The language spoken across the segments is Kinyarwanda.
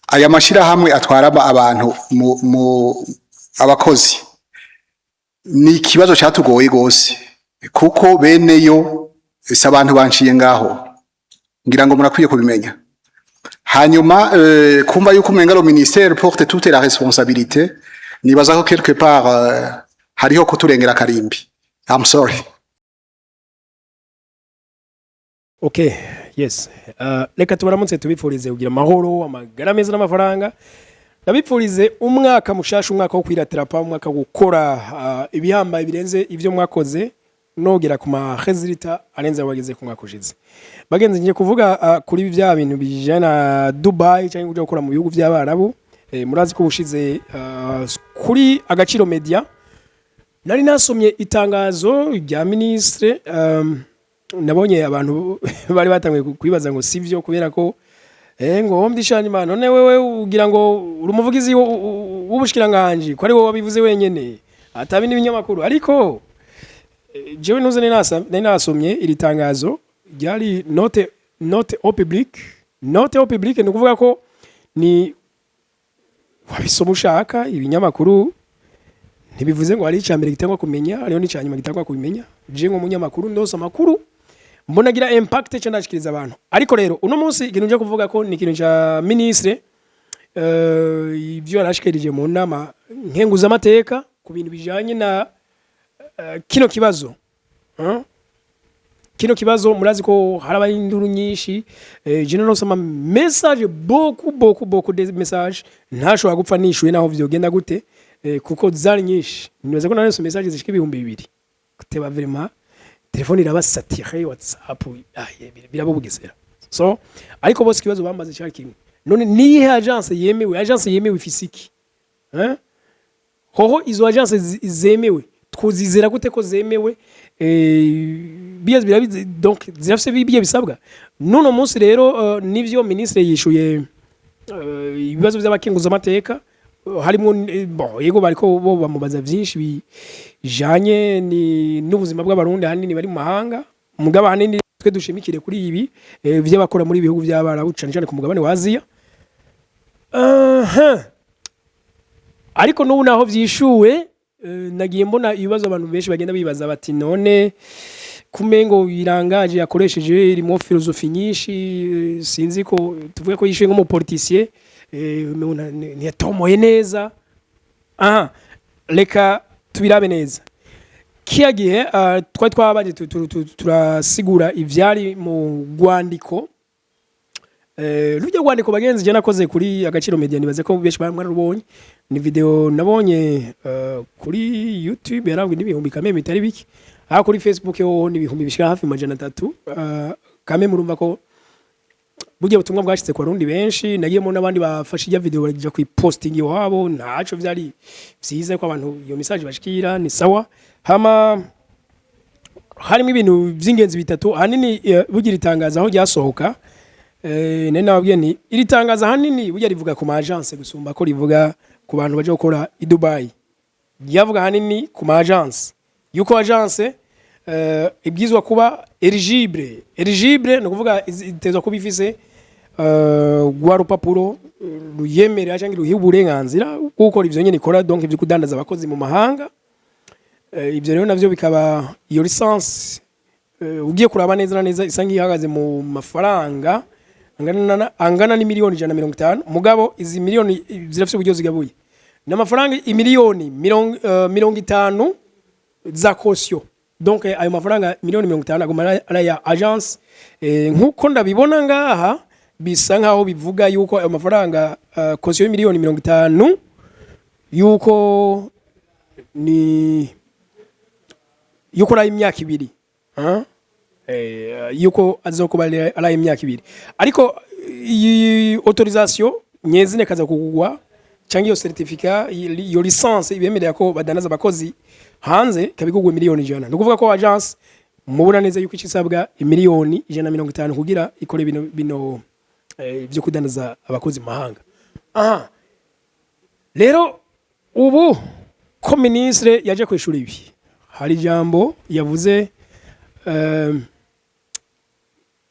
aya mashirahamwe atwara abantu mu abakozi ni ikibazo cyatugoye gose kuko beneyo ese abantu banciye ngaho ngira ngo murakwiye kubimenya hanyuma kumva yuko umenga le ministère porte toute la responsabilité nibaza ko quelque part hariho kuturengera karimbi. I'm sorry. Okay, yes. Reka tubaramutse tubipfurize kugira amahoro amagara meza n'amafaranga. Ndabipfurize umwaka mushasha, umwaka wo kwiratirapa, umwaka gukora ibihambaye birenze ivyo mwakoze nogera ku ma resultat arenze wageze ku mwaka ushize. Bagenzi ngiye kuvuga kuri bya bintu bijana Dubai cyangwa kujya gukora mu bihugu by'Abarabu. Murazi ko bushize kuri Agaciro Media nari nasomye itangazo rya ministre nabonye abantu bari batangiye kwibaza ngo sivyo kubera ko ngo mdishani mana none wewe ugira ngo urumuvugizi w'ubushikiranganje ko ari wowe wabivuze wenyene atabi n'ibinyamakuru ariko jewe nuze nari nasomye iri tangazo ryari note au public ni kuvuga ko ni wabisoma ushaka ibinyamakuru ntibivuze ngo ari icambere gitangwa kumenya ariyo ni cyanyuma gitangwa kumenya je ngo munyamakuru ndose amakuru mbona gira impact cyo ndashikiriza abantu ariko rero uno munsi ikintu nje kuvuga ko ni ikintu cya ministre ibyo yarashikirije mu nama nkenguza amateka ku bintu bijanye na kino kibazo murazi ko haraba induru nyinshi je no soma message beaucoup de message ntashobora gupfa nishuye naho vyogenda gute kuko zari nyinshi nibaza ko nazo message zishika 200 kuteba vraiment telefone irabasatire WhatsApp birabubugesera so ariko bose kibazo bamaze cyari kimwe none nihe agence yemewe fisiki hoho izo agence zemewe twuzizera gute ko zemewe donc zirafise bibiye bisabwa none munsi rero nivyo ministre yishuye ibibazo by'abakenguza amateka harimo yego bariko bo bamubaza byinshi bijanye n'ubuzima bw'abarundi hanini bari mu mahanga mugaba hanini twe dushimikire kuri ibi by'abakora muri bihugu by'Abarabu cyane ku mugabane wa Aziya ariko n'ubu naho vyishuwe nagiye mbona ibibazo abantu benshi bagenda bibaza bati none kumengo birangaje yakoresheje irimo filosofi nyinshi sinzi ko tuvuge ko yishuye nk'umu politicien ntiyatomoye neza reka tubirabe neza kiya gihe twari twabaje turasigura ivyari mu rwandiko rujya rwandiko bagenzi je nakoze kuri Agaciro Media nibaze ko benshi bararubonye ni video nabonye kuri YouTube yarabwe n'ibihumbi kameme bitari biki aha kuri Facebook yo n'ibihumbi bishika hafi 300 kameme urumva ko bugiye butumwa bwashitse ku barundi benshi nagiyemo n'abandi bafashe ya video barija ku posting wabo ntaco vyari vyiza ko abantu iyo message bashikira ni sawa hama harimo ibintu by'ingenzi bitatu hanini bugira itangaza aho ryasohoka nene nababwiye ni iri tangaza hanini bugira rivuga ku ma agence gusumba ko rivuga ku bantu baje gukora i Dubai yavuga hanini ku ma agence yuko agence ibwizwa kuba eligible no kuvuga itezwa kuba ifise gwa rupapuro ruyemera cyangwa ruhiye uburenganzira kuko ivyo nyene ikora donc ivyo kudandaza abakozi mu mahanga ivyo rero navyo bikaba iyo license ugiye kuraba neza na neza isangi ihagaze mu mafaranga angana ni miliyoni 150 mugabo izi miliyoni zirafise uburyo zigabuye n'amafaranga imiliyoni 50 za caution donc ayo mafaranga miliyoni 50 aguma ara ya agence nkuko ndabibona ngaha bisa nkaho bivuga yuko ayo mafaranga caution miliyoni 50 yuko ni yuko ra imyaka 2 yuko azokuba ara imyaka 2 ariko iyi autorisation nyezine kaza kugwa cyangwa iyo certificat iyo licence ibemerera ko badanaza abakozi hanze kabigugwe miliyoni 100 no kuvuga ko agence mubura neza yuko ikisabwa miliyoni 150 kugira ikore bino byo kudanaza abakozi mahanga rero ubu ko ministre yaje kwishura ibi hari jambo yavuze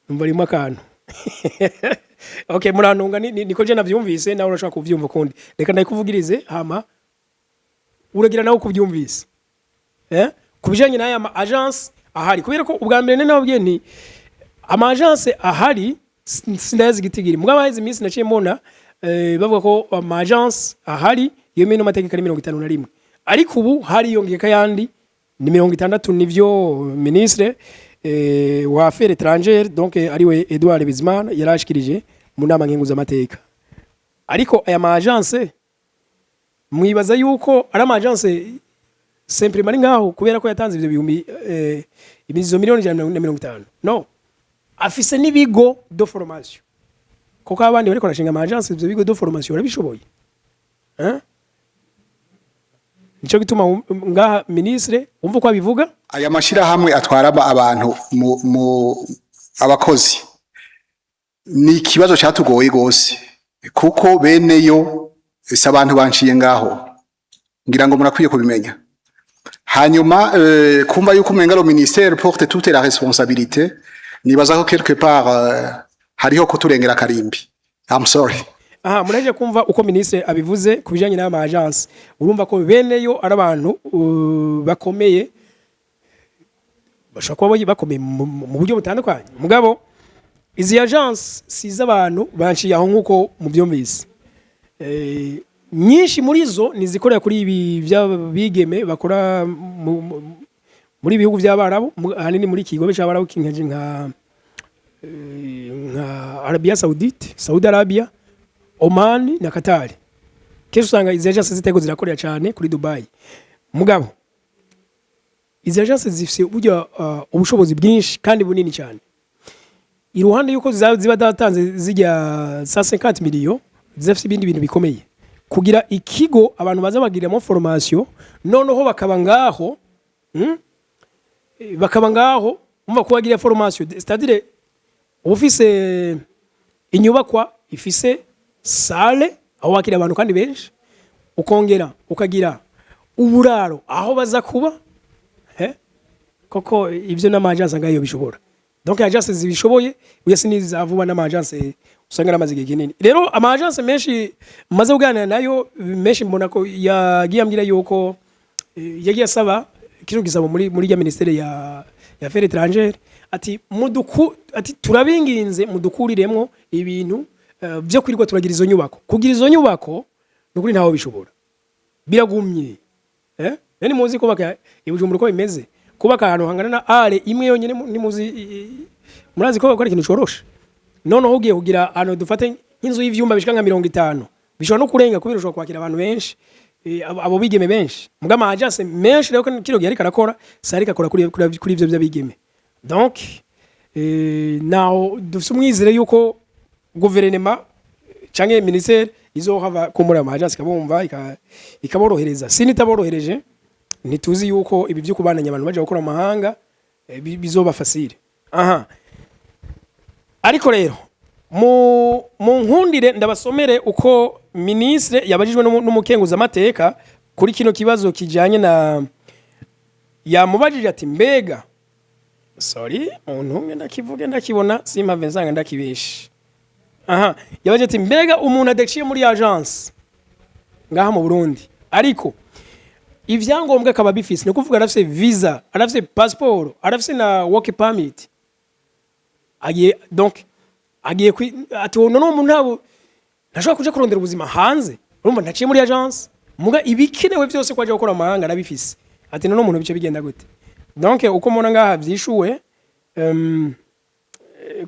umva rimwe akantu Okay, murantunga niko je navyumvise nawe urashaka kuvyumva kundi. Reka ndayikuvugirize hama uragira nawe kuvyumvise. Kubijanye n'aya ma agence ahari kubera ko ubwa mbere nababwiye nti ama agence ahari sindazi gitigiri. Mugabo haize iminsi naciye mbona bavuga ko ama agence ahari yemewe n'amategeko ari 51. Ariko ubu hari yongeka yandi ni 60 nivyo ministre wa affaires étrangères donc ariwe Edouard Bizimana yarashikirije mu nama nkenguza amateka. Ariko aya ma agence mwibaza yuko ari ama agence simplement ari ngaho kubera ko yatanze ivyo bihumbi imizo miliyoni 150. No, afise n'ibigo de formation kuko abandi bariko rashinga ama agence ivyo bigo de formation barabishoboye. Nico gituma ngaha ministre umva ko abivuga aya mashira hamwe atwara abantu mu abakozi ni kibazo cyatugoye gose kuko beneyo abantu banciye ngaho ngira ngo murakwiye kubimenya. Hanyuma kumva yuko umengalo ministère porte toute la responsabilité nibaza ko quelque part hariho ko turengera karimbi. I'm sorry. Muraje kumva uko ministre abivuze kubijanye n'ama agence urumva ko beneyo ari abantu bakomeye bashaka bakomeye mu buryo butandukanye. Mugabo izi agence siza abantu banciye aho nkuko mu byomvise nyinshi muri zo nizikorera kuri ibi by'abigeme bakora muri bihugu by'abarabu hanini muri kigobe cy'abarabu kinkaje nka Arabia Saudite, Saudi Arabia, Oman na Qatar. Kesho usanga izi agence zitego zirakorera cyane kuri Dubai. Mugabo izi agence zifise uburyo ubushobozi bwinshi kandi bunini cyane. Iruhande yuko ziba datanze zijya 150 millions zifise ibindi bintu bikomeye. Kugira ikigo abantu baza bagiramo formation noneho bakaba ngaho umva ko bagira formation c'est-à-dire ufise inyubakwa ifise salle aho wakira abantu kandi benshi ukongera ukagira uburaro aho baza kuba koko ivyo n'ama agence ngayo bishobora. Donc agence zibishoboye uyasi nizavuba n'ama agence usanga namaze kinini. Rero ama agence menshi maze kuganira nayo menshi mbona ko yagiye ambira yuko yagiye asaba kino gisabo muri ya ministère ya affaires étrangères ati turabinginze mudukuriremwo ibintu byo kwirwa turagira izo nyubako. Kugira izo nyubako nukuri ntaho bishobora. Biragumye. Nani muzi ko baka ibujumbura ko bimeze. Kubaka ahantu hangana na are imwe yonyene ni muzi murazi ko bakora ikintu coroshe. None ugiye kugira ahantu dufate nk'inzu y'ivyumba bishika nka 50 bishobora no kurenga kubera ushobora kwakira abantu benshi abo bigeme benshi. Mugama agence menshi rero kino gihe ariko arakora sari akora kuri ivyo by'abigeme. Donc now dufite umwizere yuko gouvernement canke ministère izohava ko muri ama agence kabumva ikaborohereza. Sinitaborohereje nituzi yuko ibi byo kubananya abantu baje gukora amahanga bizoba facile. Ariko rero mu nkundire ndabasomere uko ministre yabajijwe n'umukenguza amateka kuri kino kibazo kijanye na yamubajije ati mbega umuntu ndakivuge ndakibona simpave nsanga ndakibeshe. Yabaje ati mbega umuntu adaciye muri agence ngaha mu Burundi ariko ivyangombwa akaba bifise no kuvuga arafise visa arafise passport arafise na work permit agiye ati none umuntu ntabo ntashobora kuja kurondera ubuzima hanze urumva ntaciye muri agence muga ibikenewe byose kwaje gukora amahanga arabifise ati none umuntu bice bigenda gute. Donc uko mona ngaha vyishuwe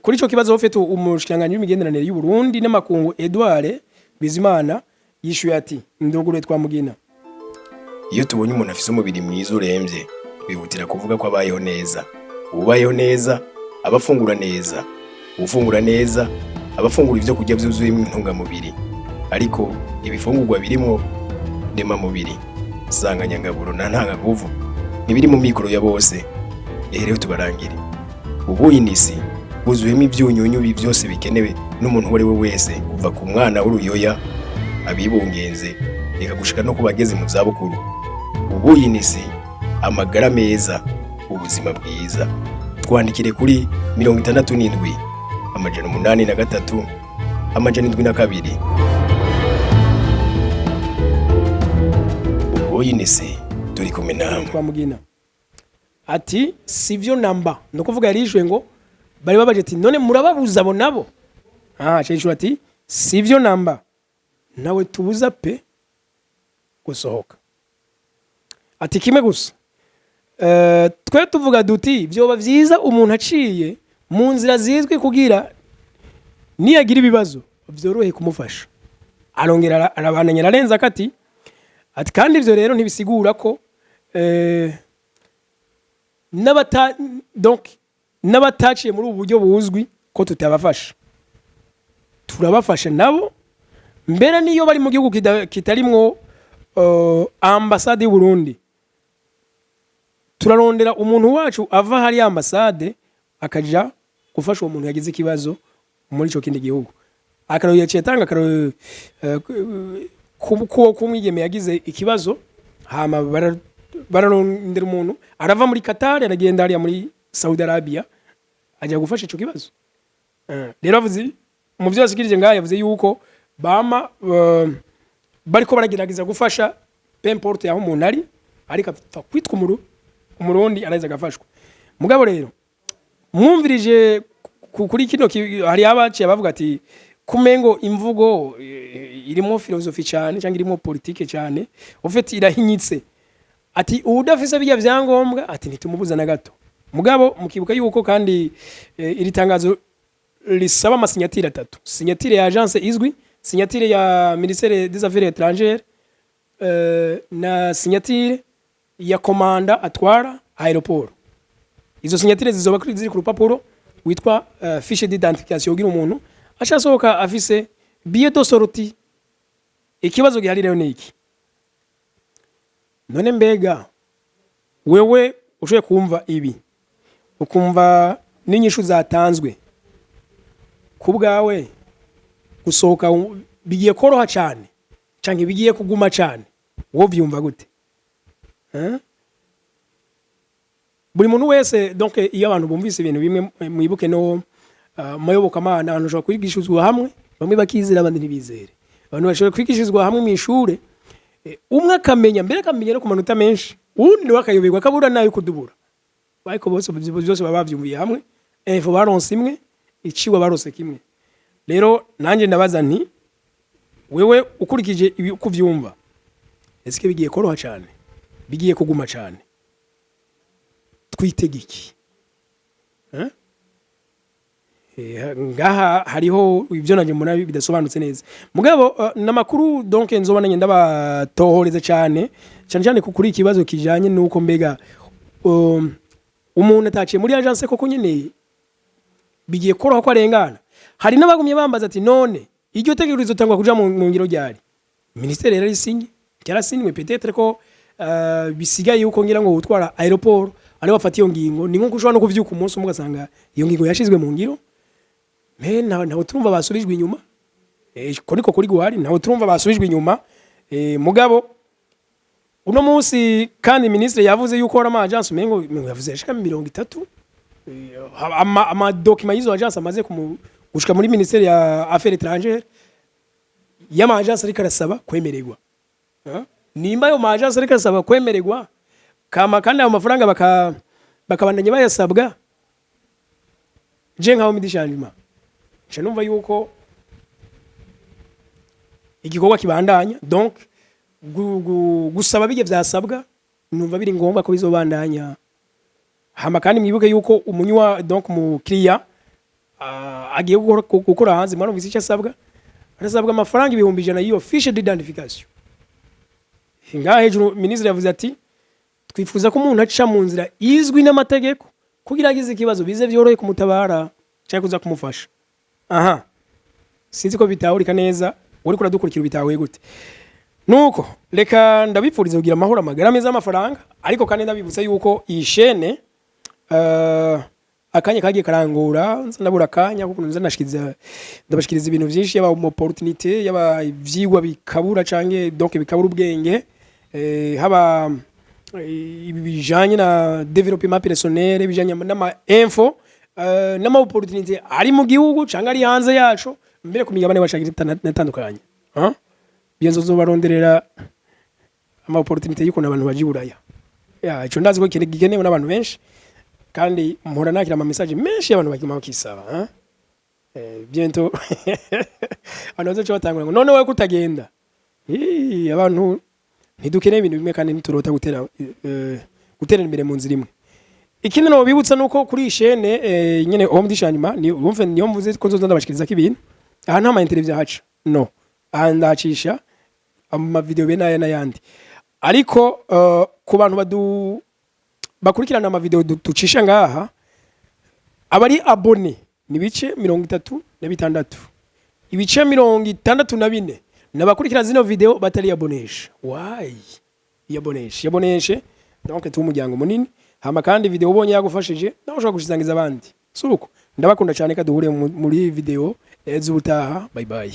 kuri ico kibazo ufite umushikanganje w'imigenderanire y'u Burundi n'amakungu Edouard Bizimana yishuye ati ndogure twamugina. Iyo tubonye umuntu afise umubiri mwiza uremvye bihutira kuvuga ko abayeho neza. Ubayeho neza abafungura neza, ufungura neza abafungura ivyo kurya vyuzuyemo intungamubiri. Ariko ibifungurwa birimo ndema mubiri sanganyangaburo na ntangaguvu nibiri mu mikoro ya bose. Rero tubarangire ubuyi nisi buzuyemo ivyunyunyu byose bikenewe n'umuntu wari we wese kuva ku mwana w'uruyoya abibungenze reka gushika no kubageze mu zabukuru. Ubuyi nisi amagara meza ubuzima bwiza. Twandikire kuri 67 883 772 Uboyinese turi kumwe namwe twamugina ati sivyo namba no kuvuga yarishwe ngo bari babaje ati none murababuza abo nabo ceshura ati sivyo namba nawe tubuza pe gusohoka ati kimwe gusa twe tuvuga duti byoba vyiza umuntu aciye mu nzira zizwi kugira niyagira ibibazo vyorohe kumufasha arongera arabananya ararenza kati ati kandi ivyo rero ntibisigura ko n'abataciye muri ubu buryo buzwi ko tutabafasha turabafasha nabo mbere niyo bari mu gihugu kitarimwo ambasade y'u Burundi turarondera umuntu wacu ava hari ambasade akaja gufasha uwo muntu yagize ikibazo muri ico kindi gihugu akaroye cetanga akaroye kumwigeme yagize ikibazo hama bararondera umuntu arava muri Qatar aragenda hariya muri Saudi Arabia ajya gufasha ico kibazo rero avuze mu byo yasikirije ngaho yavuze yuko bama bariko baragerageza gufasha pemporte yaho umuntu ari ariko apfa kwitwa umurundi araza agafashwa mugabo rero mwumvirije kuri kino hari abaciye bavuga ati kumengo imvugo irimo filosofi cyane cyangwa irimo politike cyane ufite irahinyitse ati udafise bijya vyangombwa ati nitumubuza na gato mugabo mukibuka yuko kandi iri tangazo risaba amasinyatire 3 signatire ya agence izwi signatire ya ministère des affaires étrangères na signatire ya komanda atwara aeroport izo signatire zizoba kuri ziri ku rupapuro witwa fiche d'identification ugira umuntu acasohoka afise billet de sortie ikibazo gihari rero niki none mbega wewe ushoye kumva ibi ukumva n'inyishu zatanzwe kubgawe gusohoka bigiye koroha cyane canke bigiye kuguma cyane wo vyumva gute buri muntu wese donc iyo abantu bumvise ibintu bimwe mwibuke no mayoboka mana abantu bashobora kwigishizwa hamwe bamwe bakizera abandi ntibizere abantu bashobora kwigishizwa hamwe mu ishure umwe akamenya mbere akamenya no ku manota menshi undi wakayoberwa kabura nayo kudubura bayiko bose byose babavyumviye hamwe info baronse imwe iciwa barose kimwe rero nanje ndabaza nti wewe ukurikije ibi kuvyumva eske bigiye koroha cyane bigiye kuguma cyane twitegiki ngaha hariho ibyo nanje mbona bidasobanutse neza mugabo namakuru donc nzobana ngenda batohoreze cyane cyane kuri ikibazo kijanye nuko mbega umuntu ataciye muri agence koko nyene bigiye koroha ko arengana hari n'abagumye bambaza ati none iryo tegeko rizotangwa kuja mu ngiro ryari ministère yari sinye cyarasinywe peut-être ko bisigaye yuko ngira ngo utwara aeroport ari bafata iyo ngingo ni nko kushobora no kuvyuka umunsi umwe gasanga iyo ngingo yashizwe mu ngiro naho turumva basubijwe inyuma ko niko kuri guhari naho turumva basubijwe inyuma mugabo uno munsi kandi ministre yavuze yuko ora agence mengo yavuze ashaka 30 ama document yizo agence amaze gushika muri ministère ya affaires étrangères ya agence ariko arasaba kwemererwa nimba ayo agence ariko arasaba kwemererwa kama kandi ayo mafaranga bakabandanya bayasabwa je nkaho midishanjima je numva yuko igikorwa kibandanya donc gusaba bige vyasabwa numva biri ngombwa ko bizobandanya hama kandi mwibuke yuko umunywa donc mu client agiye gukora hanze mara mvise icyo asabwa arasabwa amafaranga 100 yiyo fiche d'identification ngaha hejuru ministre yavuze ati twifuza ko umuntu aca mu nzira izwi n'amategeko kugira agize ikibazo bize vyoroye kumutabara cyangwa kuza kumufasha sinzi ko bitahurika neza uri kuradukurikira bitahuye gute nuko reka ndabipfuriza kugira amahoro amagara meza amafaranga ariko kandi ndabibutsa yuko iyi chaîne akanya kagiye karangura ndabura akanya kuko ndabashikiriza ibintu byinshi yaba opportunité yaba ivyigwa bikabura canke donc bikabura ubwenge haba ibijanye na développement personnel bijanye n'ama info n'ama opportunité ari mu gihugu canke ari hanze yaco mbere ku migabane bashagira natandukanye iyo nzo baronderera ama opportunity y'ukuntu abantu baje buraya ico ndazi ko gigenewe n'abantu benshi kandi mpora nakira ama message menshi y'abantu bakisaba bientôt abantu bazoca batangura ngo none wowe kutagenda abantu ntidukeneye ibintu bimwe kandi ntiturota gutera imbere mu nzira imwe. Ikindi no bibutsa nuko kuri chaîne nyene Home Dishanima ni umve niyo mvuze ko nzoza ndabashikiriza kibintu aha nta ma interview haca no aha ndacisha ama video bena n'ayandi ariko ku bantu bakurikirana ama video ducisha ngaha abari abone ni bice 36 ibice 64 nabakurikirana zino video batari abonesha why yaboneshe donc tu umuryango munini hama kandi video ubonye yagufashije naho ushobora gushisangiza abandi suko ndabakunda cyane kaduhure muri video z'ubutaha bye bye.